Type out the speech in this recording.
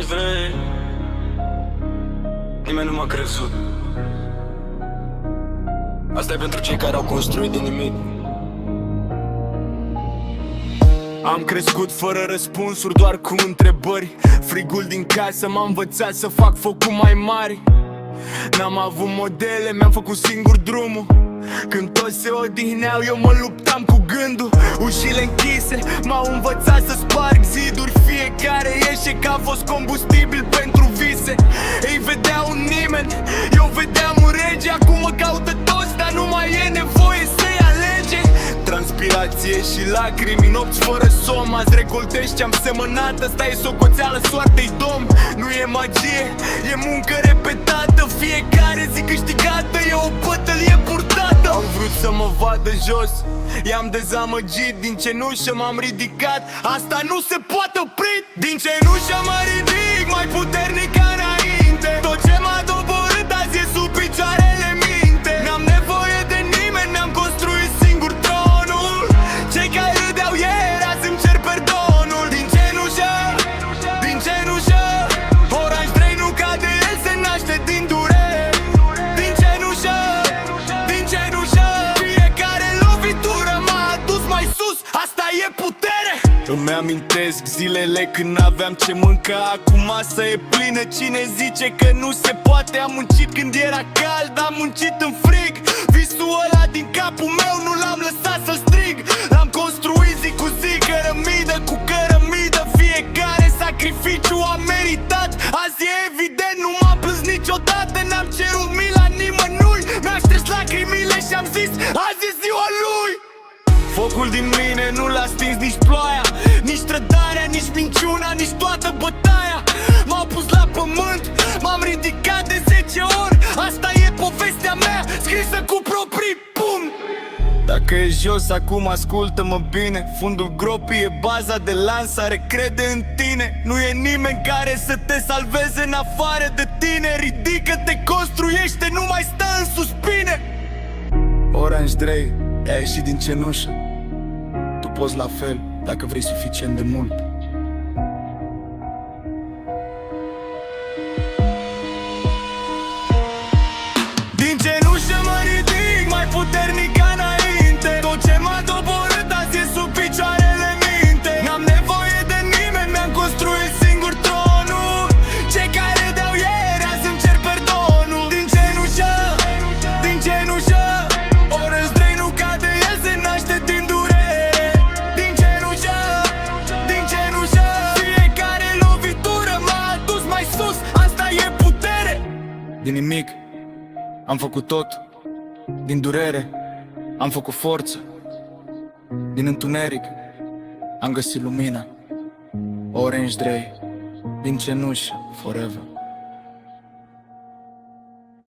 Orange vrei, nimeni nu m-a crezut. Asta e pentru cei care au construit din nimic. Am crescut fără răspunsuri, doar cu întrebări. Frigul din casă m-a învățat să fac focul mai mari. N-am avut modele, mi-am făcut singur drumul. Când toți se odihneau, eu mă luptam cu gândul. Ușile închise m-au învățat să sparg ziduri. Fiecare eșec a fost combustibil pentru vise. Ei vedeau un nimeni, eu vedeam un rege. Acum mă caută toți, dar nu mai e nevoie să-i alege. Transpirație și lacrimi, nopți fără somn. Azi recoltești ce-am semănat, asta e socoteală soartei dom. Nu e magie, e muncă repetată. Fiecare zi câștigată e o bătălie purtată. Am vrut să mă vadă jos, i-am dezamăgit. Din cenușă m-am ridicat, asta nu se poate opri. Din cenușă mă ridic mai puternic ca înainte. Tot ce m-a doborât azi e sub picioarele minte. N-am nevoie de nimeni, mi-am construit singur tronul. Cei care râdeau ieri azi îmi cer perdonul. Din cenușă, din cenușă, Orange 3 nu cade, el se naște din durere. Din cenușă, din cenușă, fiecare lovitură m-a adus mai sus, asta e putere. Îmi amintesc zilele când n-aveam ce mânca. Acum masa e plină, cine zice că nu se poate? Am muncit când era cald, am muncit în frig. Visul ăla din capul meu nu l-am lăsat să strig. L-am construit zi cu zi, cărămidă cu cărămidă. Fiecare sacrificiu a meritat. Azi e evident, nu m-am plâns niciodată. N-am cerut mila nimănui, mi-am șters lacrimile și am zis azi e ziua lui. Focul din mine nu l-a stins nici ploaia, nici trădarea, nici minciuna, nici toată bătaia. M-au pus la pământ, m-am ridicat de 10 ori. Asta e povestea mea, scrisă cu proprii pumni. Dacă e jos acum, ascultă-mă bine. Fundul gropii e baza de lansare, crede în tine. Nu e nimeni care să te salveze în afară de tine. Ridică-te, construiește, nu mai stă în suspine. Orange 3, ai ieșit din cenușă. Tu poți la fel, dacă vrei suficient de mult. Din cenușă mă ridic mai puternic ca înainte. Tot ce m-a doborât azi e sub picioarele minte. N-am nevoie de nimeni, mi-am construit singur tronul. Cei care dau ieri azi îmi cer perdonul. Din cenușă, din cenușă, Orange 3 nu cade, el se naște din durere. Din cenușă, din cenușă, fiecare lovitură m-a adus mai sus, asta e putere. Din nimic am făcut tot, din durere am făcut forță. Din întuneric am găsit lumina. Orange 3, din cenușă, forever.